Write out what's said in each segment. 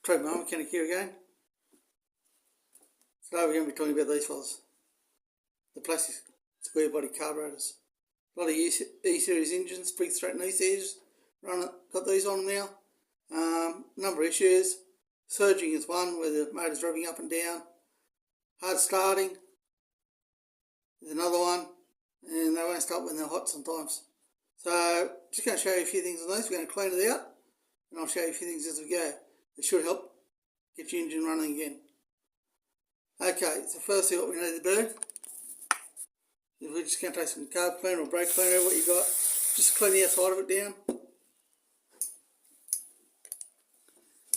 TravellingMowerMechanic here again. Today we're going to be talking about these fellas, the plastic square body carburetors. A lot of E-series engines, Briggs Stratton E-series, got these on them now. Number of issues. Surging is one, where the motor's revving up and down. Hard starting is another one, and they won't start when they're hot sometimes. So just going to show you a few things on these. We're going to clean it out, and I'll show you a few things as we go. It should help get your engine running again. Okay, so firstly what we need to do is we're just going to take some carb cleaner or brake cleaner, what you got, just clean the outside of it down.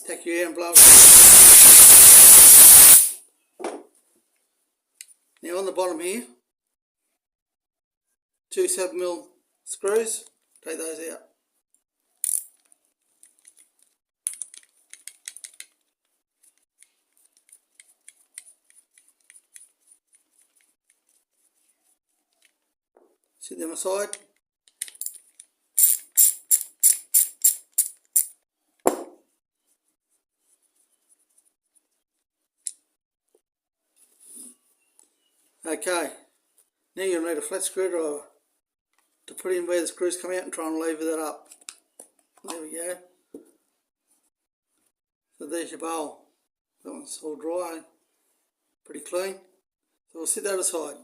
Take your air and blow it. Now on the bottom here, 2 7mm screws, take those out. Set them aside. Okay, now you'll need a flat screwdriver to put in where the screws come out and try and lever that up. There we go. So there's your bowl. That one's all dry, pretty clean. So we'll set that aside.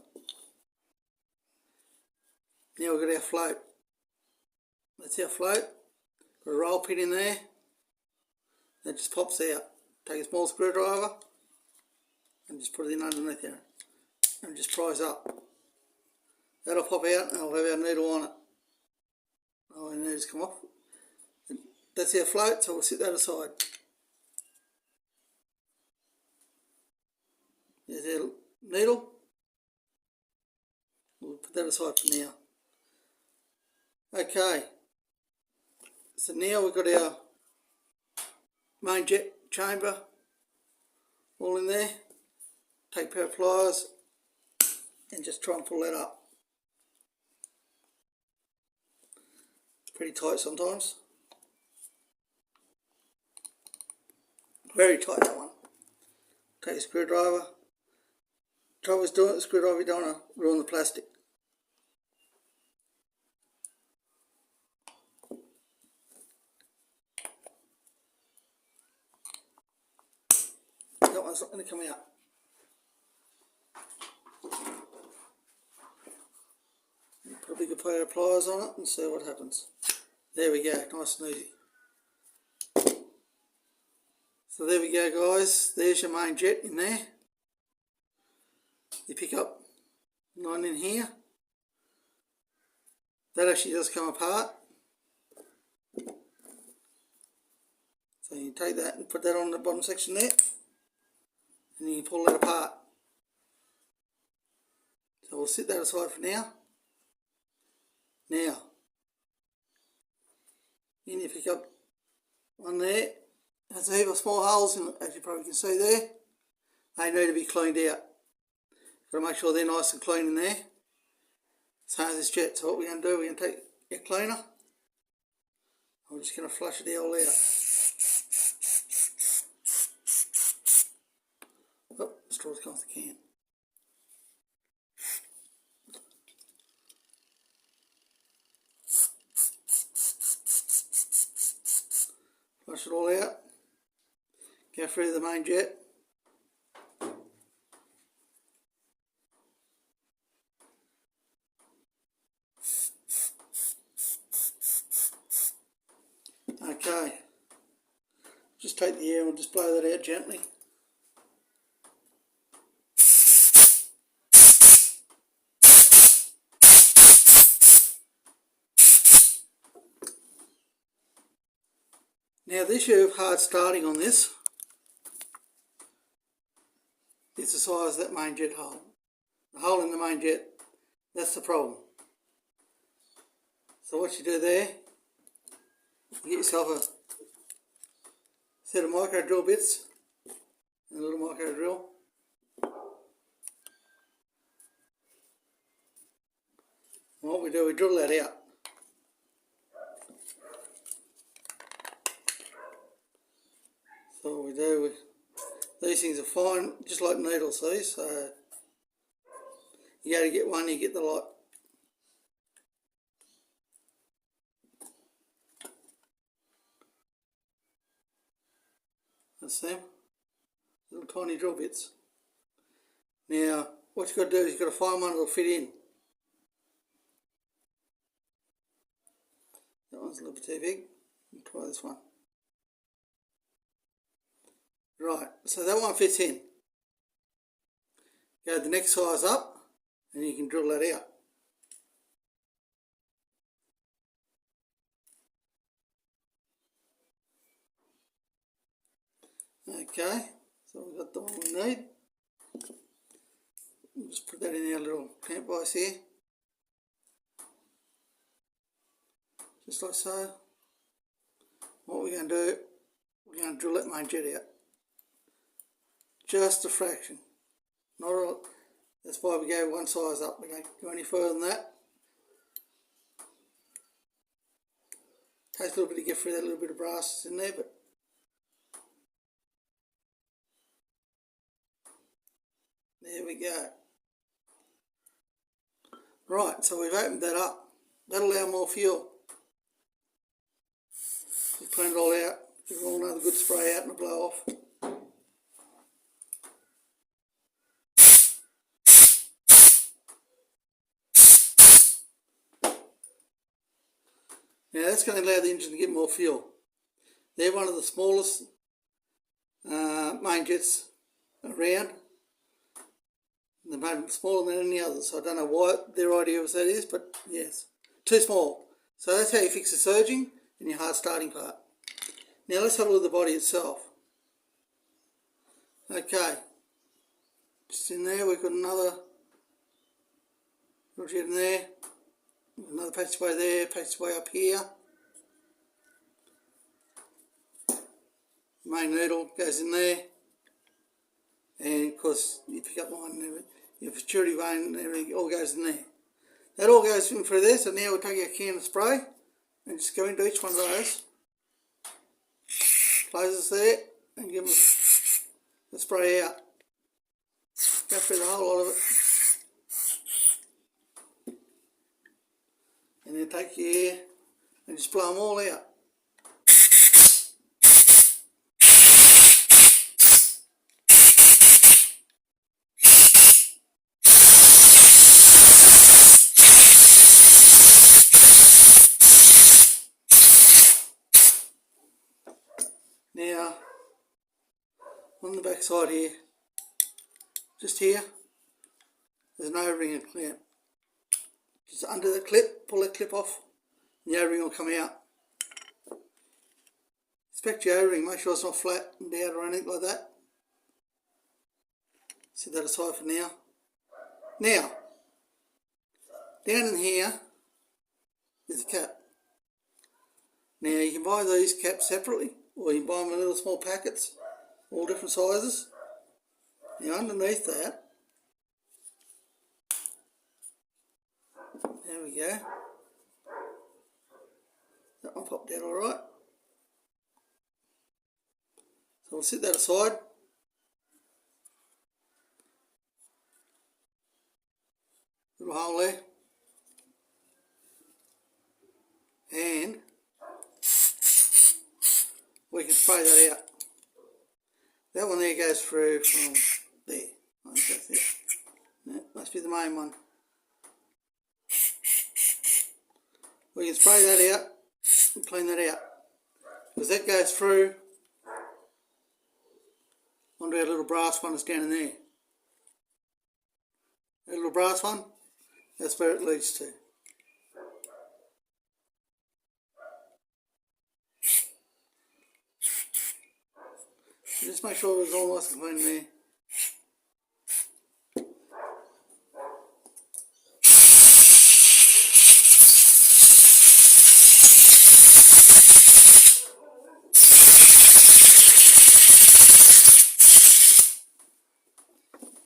Now we've got our float. That's our float. Got a roll pin in there. That just pops out. Take a small screwdriver and just put it in underneath there. And just prise up. That'll pop out and I'll have our needle on it. Oh, the needle's come off. And that's our float, so we'll set that aside. There's our needle. We'll put that aside for now. Okay, so now we've got our main jet chamber all in there. Take a pair of pliers and just try and pull that up. It's pretty tight sometimes. Very tight, that one. Take a screwdriver. Trouble is doing it with a screwdriver, you don't want to ruin the plastic. That one's not going to come out. Put a bigger pair of pliers on it and see what happens. There we go, nice and easy. So there we go guys, there's your main jet in there. You pick up line in here. That actually does come apart. So you take that and put that on the bottom section there. And then you pull that apart. So we'll set that aside for now. Now, then you pick up one there. There's a heap of small holes in it, as you probably can see there. They need to be cleaned out. Got to make sure they're nice and clean in there. Same as this jet. So what we're going to do, we're going to take your cleaner. I'm just going to flush it all out. Oh, the straw's gone off the can. Flush it all out. Go through the main jet. Okay. Just take the air and we'll just blow that out gently. Now the issue of hard starting on this is the size of that main jet hole. The hole in the main jet, that's the problem. So what you do there, you get yourself a set of micro drill bits and a little micro drill. And what we do, we drill that out. So what we do, These things are fine, just like needles, see, so you go to get one, you get the lot. That's them, little tiny drill bits. Now, what you've got to do is you've got to find one that'll fit in. That one's a little bit too big. Try this one. Right, so that one fits in. Go the next size up and you can drill that out. Okay, so we've got the one we need. We'll just put that in our little clamp vise here. Just like so. What we're going to do, we're going to drill that main jet out. Just a fraction. Not all, that's why we go one size up. We don't go any further than that. Takes a little bit to get through that little bit of brass in there, but there we go. Right, so we've opened that up. That'll allow more fuel. We've cleaned it all out. Give it all another good spray out and a blow off. Now that's going to allow the engine to get more fuel. They're one of the smallest main jets around. They're smaller than any others, so I don't know what their idea of that is, but yes, too small. So that's how you fix the surging and your hard starting part. Now let's have a look at the body itself. Okay, just in there we've got another little jet in there, another passageway there, passageway up here. Main needle goes in there, and of course you pick up one and everything. Your security vane and everything all goes in there. That all goes in through there, so now we'll take our can of spray and just go into each one of those. Close us there and give them the spray out. Go through the whole lot of it. And then take your air and just blow them all out. Now, on the back side here, just here, there's an O-ring and clamp. Just under the clip, pull that clip off, and the O-ring will come out. Inspect your O-ring, make sure it's not flat and down or anything like that. Set that aside for now. Now, down in here is a cap. Now you can buy these caps separately, or you can buy them in little small packets, all different sizes. Now underneath that, there we go. That one popped out alright. So we'll set that aside. Little hole there. And we can spray that out. That one there goes through from there. I think that's it. That must be the main one. We can spray that out and clean that out, because that goes through onto our little brass one that's down in there. That little brass one, that's where it leads to. Just make sure it's all nice and clean there.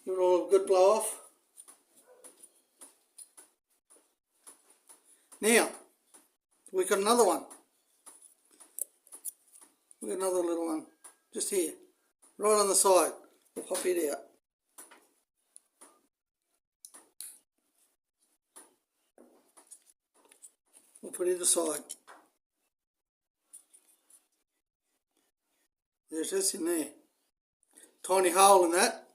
Give it all a good blow off. Now, we've got another one. We've got another little one, just here, right on the side. We'll pop it out. We'll put it aside. There's this in there. Tiny hole in that.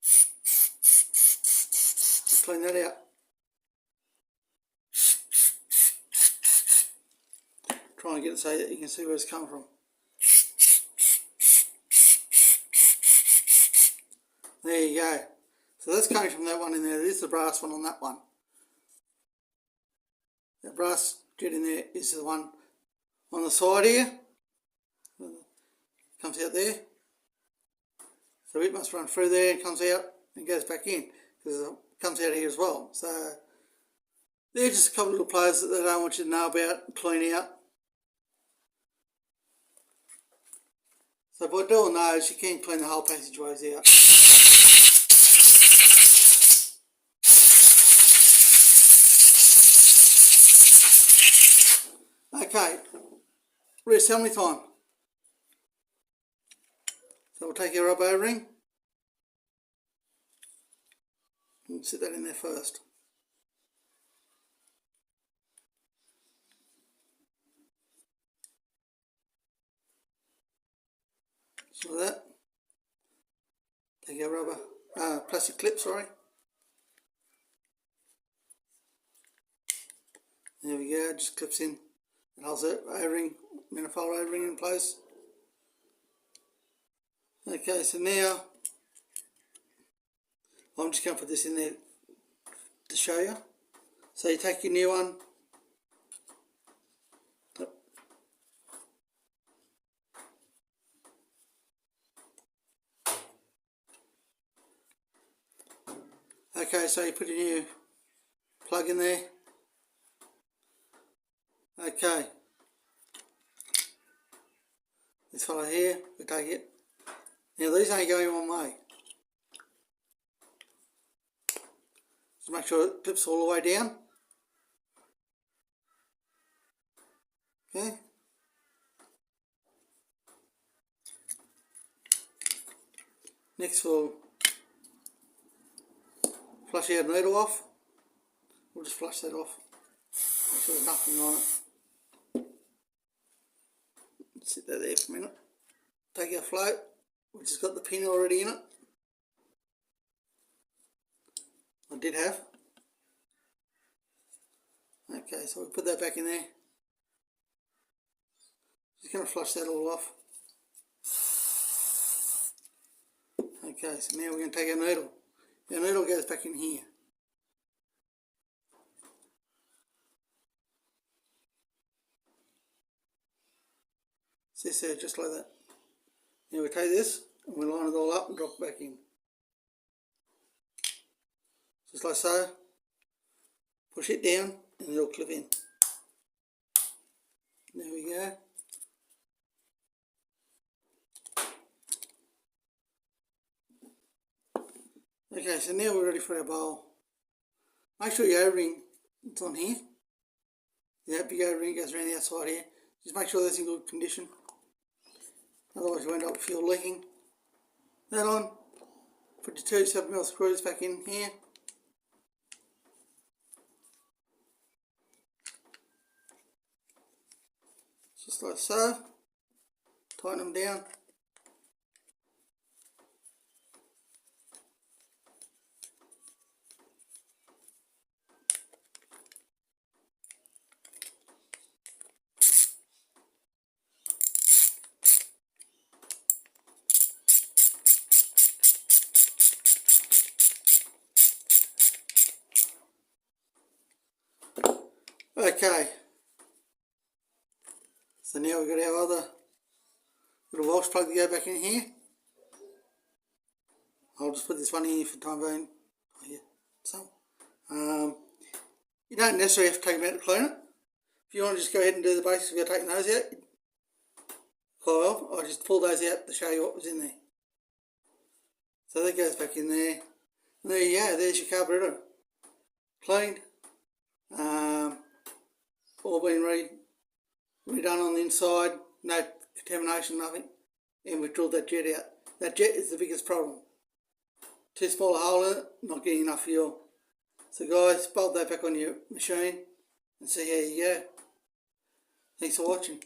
Just clean that out. Try and get it so that you can see where it's come from. There you go. So that's coming from that one in there. This is the brass one on that one. That brass jet in there is the one on the side here. Comes out there. So it must run through there and comes out and goes back in, because it comes out here as well. So they're just a couple of little players that they don't want you to know about and clean out. So by doing those, you can clean the whole passageways out. Okay, reassembly time. So we'll take your rubber O-ring and sit that in there first. So that. Take your rubber, plastic clip, sorry. There we go, just clips in. It holds that O-ring, manifold O-ring in place. Okay, so now I'm just going to put this in there to show you. So you take your new one, okay, so you put your new plug in there. Okay, this fellow here, we take it. Now these ain't going one way. Just make sure it clips all the way down. Okay. Next we'll flush our needle off. We'll just flush that off. Make sure there's nothing on it. Sit that there for a minute. Take our float, which has got the pin already in it. I did have. Okay, so we'll put that back in there. Just going to flush that all off. Okay, so now we're going to take our needle. Our needle goes back in here. Sits there just like that. Now we take this and we line it all up and drop it back in. Just like so. Push it down and it'll clip in. There we go. Okay, so now we're ready for our bowl. Make sure your O-ring is on here. The big O-ring goes around the outside here. Just make sure that's in good condition. Otherwise you end up with fuel leaking. That on. Put your 2 7mm screws back in here. Just like so. Tighten them down. Okay, so now we've got our other little Walsh plug to go back in here. I'll just put this one in here for the time being. Oh yeah, so you don't necessarily have to take them out to clean it. If you want to just go ahead and do the basics of taking those out, coil, I just pull those out to show you what was in there. So that goes back in there. And there you go, there's your carburetor. Cleaned. All been redone on the inside, no contamination, nothing. and we've drilled that jet out. That jet is the biggest problem. Too small a hole in it, not getting enough fuel. So guys, bolt that back on your machine and see how you go. Thanks for watching.